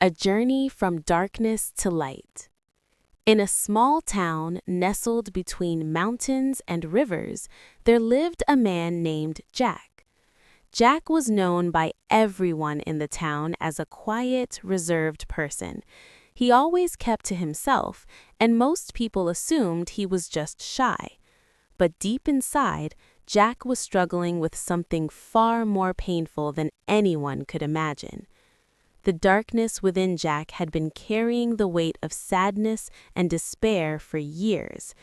A journey from darkness to light. In a small town nestled between mountains and rivers, there lived a man named Jack. Jack was known by everyone in the town as a quiet, reserved person. He always kept to himself, and most people assumed he was just shy. But deep inside, Jack was struggling with something far more painful than anyone could imagine. The darkness within Jack had been carrying the weight of sadness and despair for years.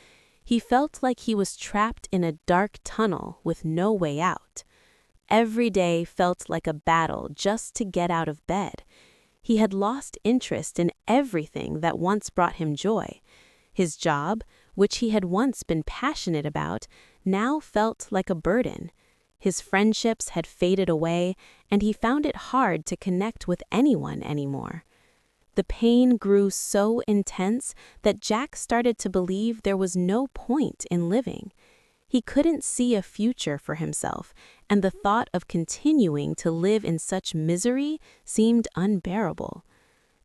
He felt like he was trapped in a dark tunnel with no way out. Every day felt like a battle just to get out of bed. He had lost interest in everything that once brought him joy. His job, which he had once been passionate about, now felt like a burden. His friendships had faded away, and he found it hard to connect with anyone anymore. The pain grew so intense that Jack started to believe there was no point in living. He couldn't see a future for himself, and the thought of continuing to live in such misery seemed unbearable.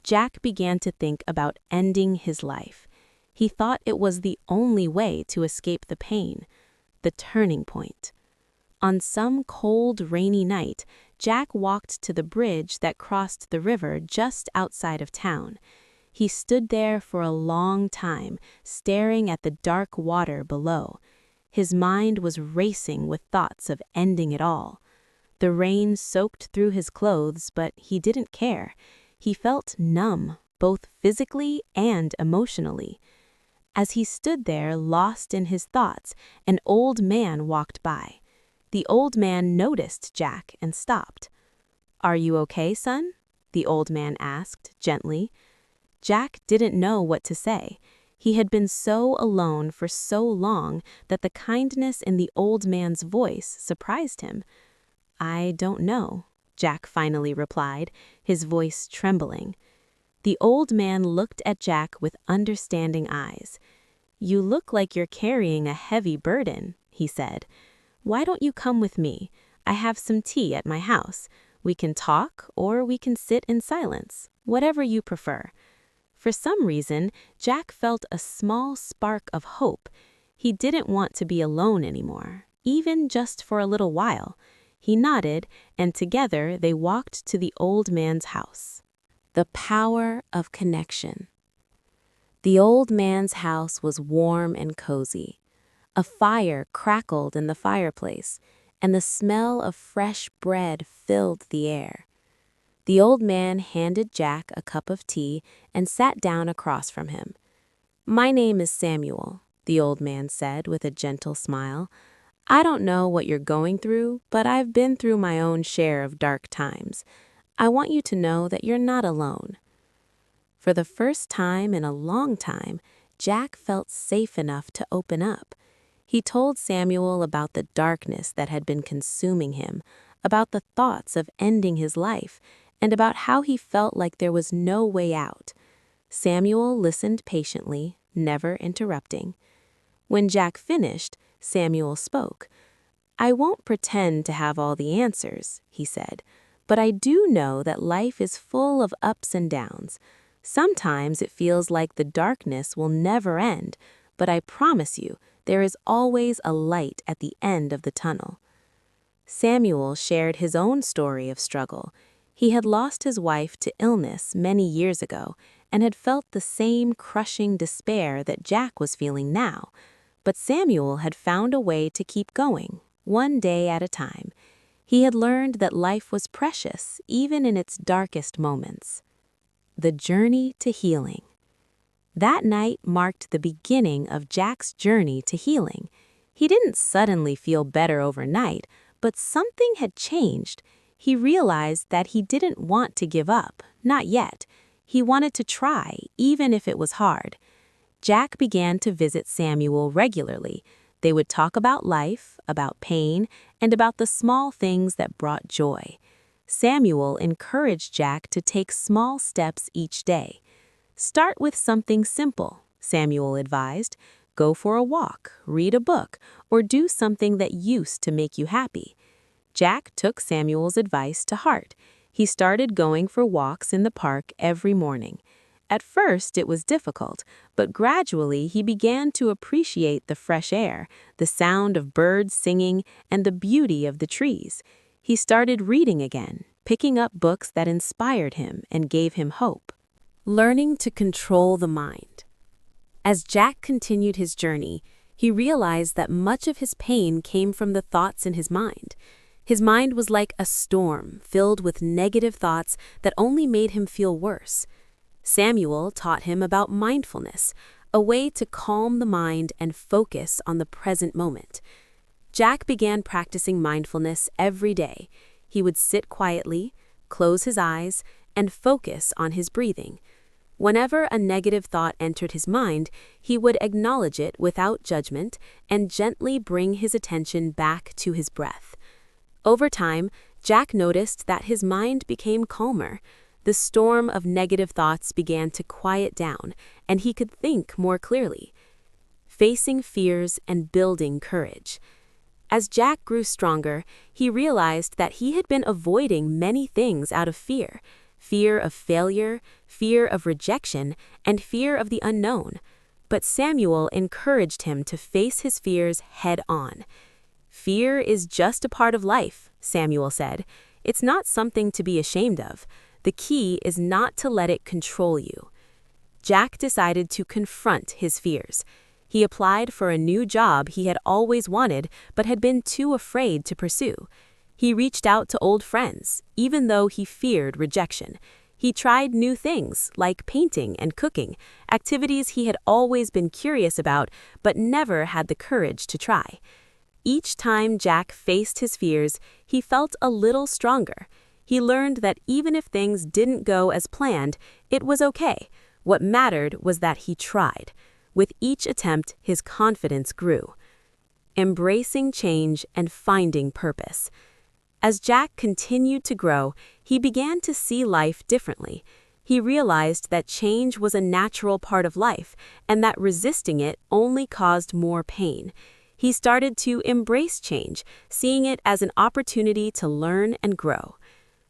Jack began to think about ending his life. He thought it was the only way to escape the pain, the turning point. On some cold, rainy night, Jack walked to the bridge that crossed the river just outside of town. He stood there for a long time, staring at the dark water below. His mind was racing with thoughts of ending it all. The rain soaked through his clothes, but he didn't care. He felt numb, both physically and emotionally. As he stood there, lost in his thoughts, an old man walked by. The old man noticed Jack and stopped. "Are you okay, son?" the old man asked gently. Jack didn't know what to say. He had been so alone for so long that the kindness in the old man's voice surprised him. "I don't know," Jack finally replied, his voice trembling. The old man looked at Jack with understanding eyes. "You look like you're carrying a heavy burden," he said. "Why don't you come with me? I have some tea at my house. We can talk, or we can sit in silence, whatever you prefer." For some reason, Jack felt a small spark of hope. He didn't want to be alone anymore, even just for a little while. He nodded, and together they walked to the old man's house. The power of connection. The old man's house was warm and cozy. A fire crackled in the fireplace, and the smell of fresh bread filled the air. The old man handed Jack a cup of tea and sat down across from him. "My name is Samuel," the old man said with a gentle smile. "I don't know what you're going through, but I've been through my own share of dark times. I want you to know that you're not alone." For the first time in a long time, Jack felt safe enough to open up. He told Samuel about the darkness that had been consuming him, about the thoughts of ending his life, and about how he felt like there was no way out. Samuel listened patiently, never interrupting. When Jack finished, Samuel spoke. "I won't pretend to have all the answers," he said, "but I do know that life is full of ups and downs. Sometimes it feels like the darkness will never end, but I promise you, there is always a light at the end of the tunnel." Samuel shared his own story of struggle. He had lost his wife to illness many years ago and had felt the same crushing despair that Jack was feeling now. But Samuel had found a way to keep going, one day at a time. He had learned that life was precious, even in its darkest moments. The journey to healing. That night marked the beginning of Jack's journey to healing. He didn't suddenly feel better overnight, but something had changed. He realized that he didn't want to give up, not yet. He wanted to try, even if it was hard. Jack began to visit Samuel regularly. They would talk about life, about pain, and about the small things that brought joy. Samuel encouraged Jack to take small steps each day. "Start with something simple," Samuel advised. "Go for a walk, read a book, or do something that used to make you happy." Jack took Samuel's advice to heart. He started going for walks in the park every morning. At first, it was difficult, but gradually he began to appreciate the fresh air, the sound of birds singing, and the beauty of the trees. He started reading again, picking up books that inspired him and gave him hope. Learning to control the mind. As Jack continued his journey, he realized that much of his pain came from the thoughts in his mind. His mind was like a storm filled with negative thoughts that only made him feel worse. Samuel taught him about mindfulness, a way to calm the mind and focus on the present moment. Jack began practicing mindfulness every day. He would sit quietly, close his eyes, and focus on his breathing. Whenever a negative thought entered his mind, he would acknowledge it without judgment and gently bring his attention back to his breath. Over time, Jack noticed that his mind became calmer. The storm of negative thoughts began to quiet down, and he could think more clearly. Facing fears and building courage. As Jack grew stronger, he realized that he had been avoiding many things out of fear. Fear of failure, fear of rejection, and fear of the unknown. But Samuel encouraged him to face his fears head-on. "Fear is just a part of life," Samuel said. "It's not something to be ashamed of. The key is not to let it control you." Jack decided to confront his fears. He applied for a new job he had always wanted but had been too afraid to pursue. He reached out to old friends, even though he feared rejection. He tried new things like painting and cooking, activities he had always been curious about but never had the courage to try. Each time Jack faced his fears, he felt a little stronger. He learned that even if things didn't go as planned, it was okay. What mattered was that he tried. With each attempt, his confidence grew. Embracing change and finding purpose. As Jack continued to grow, he began to see life differently. He realized that change was a natural part of life and that resisting it only caused more pain. He started to embrace change, seeing it as an opportunity to learn and grow.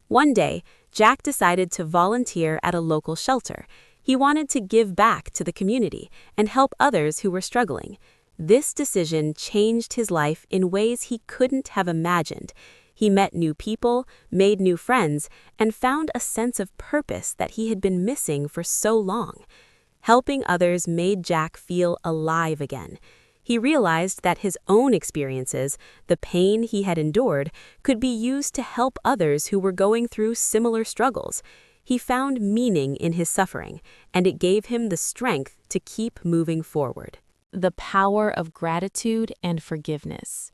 One day, Jack decided to volunteer at a local shelter. He wanted to give back to the community and help others who were struggling. This decision changed his life in ways he couldn't have imagined. He met new people, made new friends, and found a sense of purpose that he had been missing for so long. Helping others made Jack feel alive again. He realized that his own experiences, the pain he had endured, could be used to help others who were going through similar struggles. He found meaning in his suffering, and it gave him the strength to keep moving forward. The power of gratitude and forgiveness.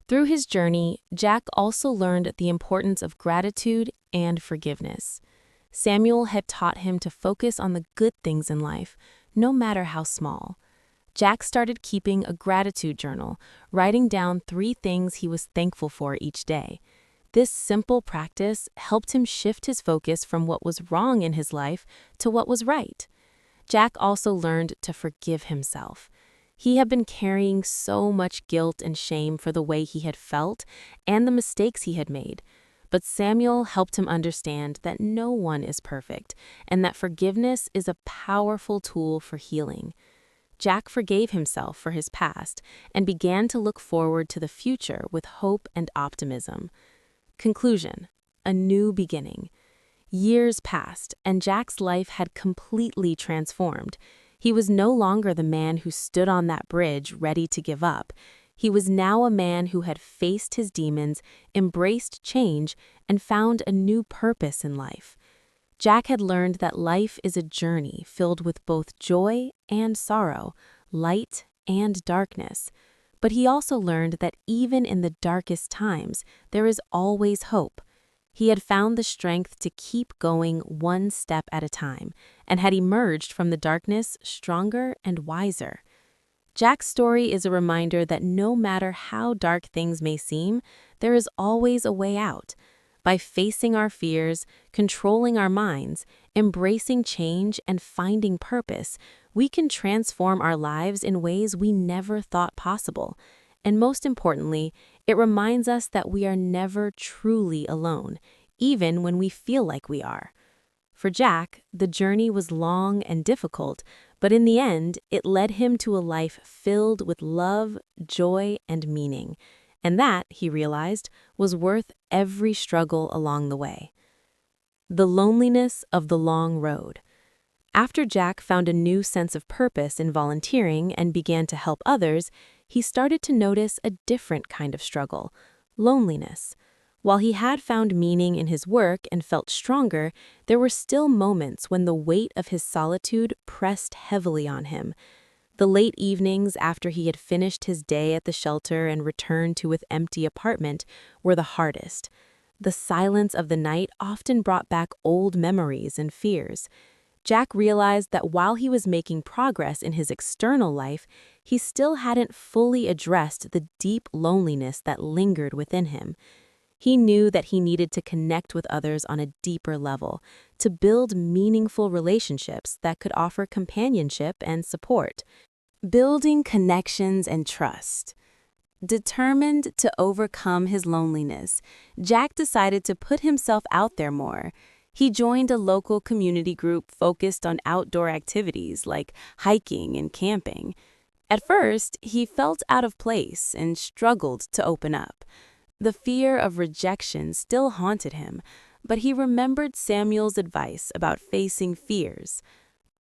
Through his journey, Jack also learned the importance of gratitude and forgiveness. Samuel had taught him to focus on the good things in life, no matter how small. Jack started keeping a gratitude journal, writing down 3 things he was thankful for each day. This simple practice helped him shift his focus from what was wrong in his life to what was right. Jack also learned to forgive himself. He had been carrying so much guilt and shame for the way he had felt and the mistakes he had made. But Samuel helped him understand that no one is perfect and that forgiveness is a powerful tool for healing. Jack forgave himself for his past and began to look forward to the future with hope and optimism. Conclusion: a new beginning. Years passed, and Jack's life had completely transformed. He was no longer the man who stood on that bridge ready to give up. He was now a man who had faced his demons, embraced change, and found a new purpose in life. Jack had learned that life is a journey filled with both joy and sorrow, light and darkness. But he also learned that even in the darkest times, there is always hope. He had found the strength to keep going one step at a time, and had emerged from the darkness stronger and wiser. Jack's story is a reminder that no matter how dark things may seem, there is always a way out. By facing our fears, controlling our minds, embracing change, and finding purpose, we can transform our lives in ways we never thought possible. And most importantly, it reminds us that we are never truly alone. even when we feel like we are. For Jack, the journey was long and difficult, but in the end, it led him to a life filled with love, joy, and meaning. And that, he realized, was worth every struggle along the way. The loneliness of the long road. After Jack found a new sense of purpose in volunteering and began to help others, he started to notice a different kind of struggle: loneliness. While he had found meaning in his work and felt stronger, there were still moments when the weight of his solitude pressed heavily on him. The late evenings after he had finished his day at the shelter and returned to his empty apartment were the hardest. The silence of the night often brought back old memories and fears. Jack realized that while he was making progress in his external life, he still hadn't fully addressed the deep loneliness that lingered within him. He knew that he needed to connect with others on a deeper level, to build meaningful relationships that could offer companionship and support. Building connections and trust. Determined to overcome his loneliness, Jack decided to put himself out there more. He joined a local community group focused on outdoor activities like hiking and camping. At first, he felt out of place and struggled to open up. The fear of rejection still haunted him, but he remembered Samuel's advice about facing fears.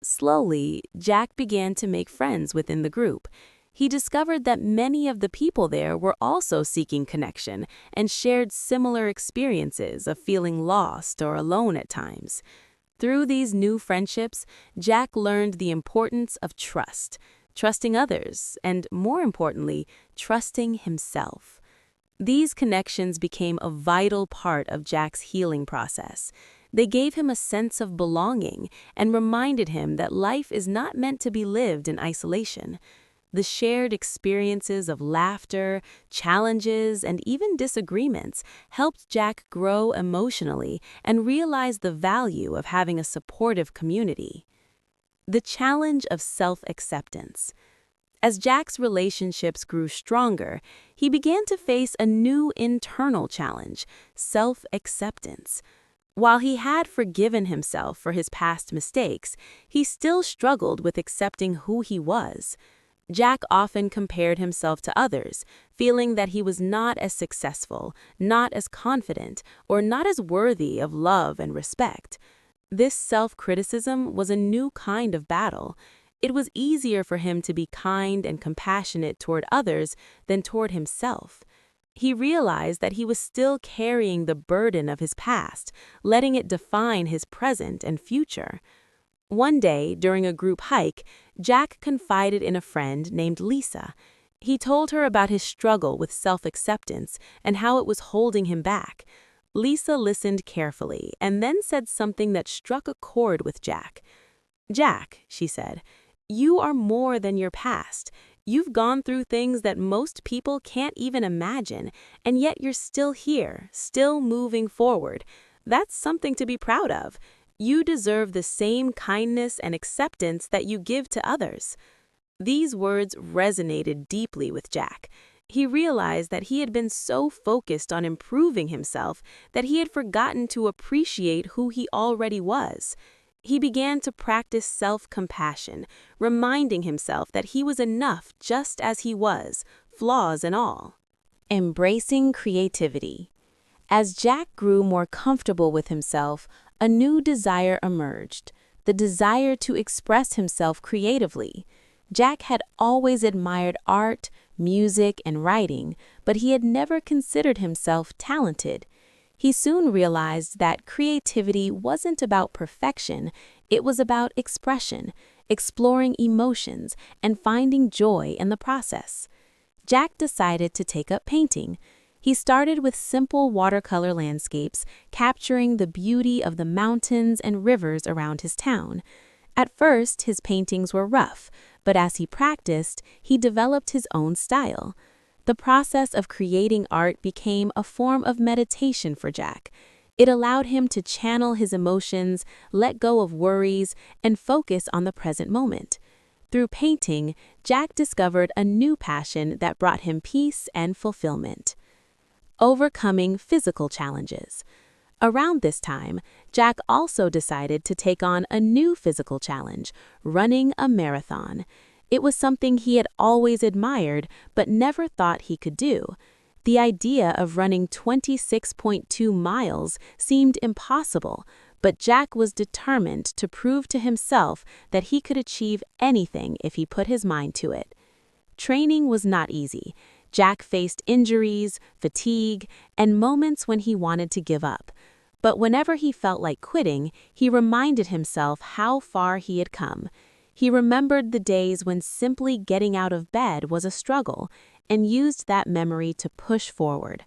Slowly, Jack began to make friends within the group. He discovered that many of the people there were also seeking connection and shared similar experiences of feeling lost or alone at times. Through these new friendships, Jack learned the importance of trusting others, and more importantly, trusting himself. These connections became a vital part of Jack's healing process. They gave him a sense of belonging and reminded him that life is not meant to be lived in isolation. The shared experiences of laughter, challenges, and even disagreements helped Jack grow emotionally and realize the value of having a supportive community. The challenge of self-acceptance. As Jack's relationships grew stronger, he began to face a new internal challenge: self-acceptance. While he had forgiven himself for his past mistakes, he still struggled with accepting who he was. Jack often compared himself to others, feeling that he was not as successful, not as confident, or not as worthy of love and respect. This self-criticism was a new kind of battle. It was easier for him to be kind and compassionate toward others than toward himself. He realized that he was still carrying the burden of his past, letting it define his present and future. One day, during a group hike, Jack confided in a friend named Lisa. He told her about his struggle with self-acceptance and how it was holding him back. Lisa listened carefully and then said something that struck a chord with Jack. "Jack," she said, "you are more than your past. You've gone through things that most people can't even imagine, and yet you're still here, still moving forward. That's something to be proud of. You deserve the same kindness and acceptance that you give to others." These words resonated deeply with Jack. He realized that he had been so focused on improving himself that he had forgotten to appreciate who he already was. He began to practice self-compassion, reminding himself that he was enough just as he was, flaws and all. Embracing creativity. As Jack grew more comfortable with himself, a new desire emerged: the desire to express himself creatively. Jack had always admired art, music, and writing, but he had never considered himself talented. He soon realized that creativity wasn't about perfection, it was about expression, exploring emotions, and finding joy in the process. Jack decided to take up painting. He started with simple watercolor landscapes, capturing the beauty of the mountains and rivers around his town. At first, his paintings were rough, but as he practiced, he developed his own style. The process of creating art became a form of meditation for Jack. It allowed him to channel his emotions, let go of worries, and focus on the present moment. Through painting, Jack discovered a new passion that brought him peace and fulfillment. Overcoming physical challenges. Around this time, Jack also decided to take on a new physical challenge, running a marathon. It was something he had always admired but never thought he could do. The idea of running 26.2 miles seemed impossible, but Jack was determined to prove to himself that he could achieve anything if he put his mind to it. Training was not easy. Jack faced injuries, fatigue, and moments when he wanted to give up. But whenever he felt like quitting, he reminded himself how far he had come. He remembered the days when simply getting out of bed was a struggle, and used that memory to push forward.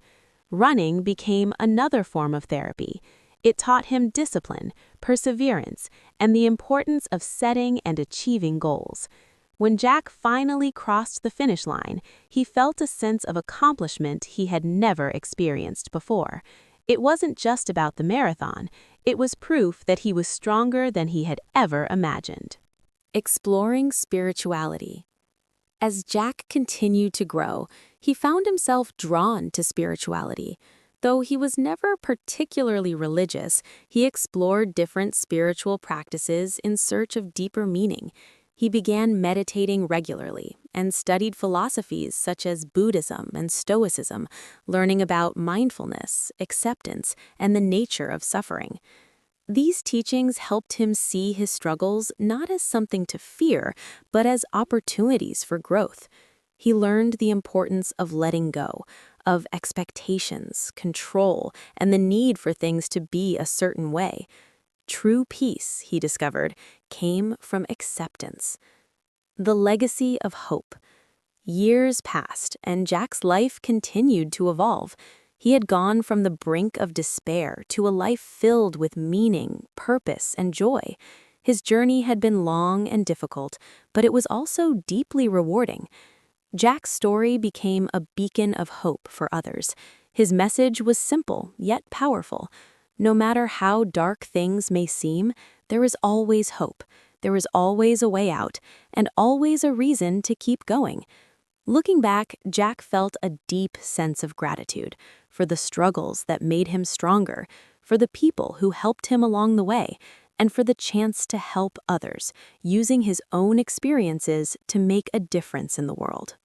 Running became another form of therapy. It taught him discipline, perseverance, and the importance of setting and achieving goals. When Jack finally crossed the finish line, he felt a sense of accomplishment he had never experienced before. It wasn't just about the marathon, it was proof that he was stronger than he had ever imagined. Exploring spirituality. As Jack continued to grow, he found himself drawn to spirituality. Though he was never particularly religious, he explored different spiritual practices in search of deeper meaning. He began meditating regularly and studied philosophies such as Buddhism and Stoicism, learning about mindfulness, acceptance, and the nature of suffering. These teachings helped him see his struggles not as something to fear, but as opportunities for growth. He learned the importance of letting go, of expectations, control, and the need for things to be a certain way. True peace, he discovered, came from acceptance. The legacy of hope. Years passed, and Jack's life continued to evolve. He had gone from the brink of despair to a life filled with meaning, purpose, and joy. His journey had been long and difficult, but it was also deeply rewarding. Jack's story became a beacon of hope for others. His message was simple, yet powerful. No matter how dark things may seem, there is always hope. There is always a way out, and always a reason to keep going. Looking back, Jack felt a deep sense of gratitude for the struggles that made him stronger, for the people who helped him along the way, and for the chance to help others, using his own experiences to make a difference in the world.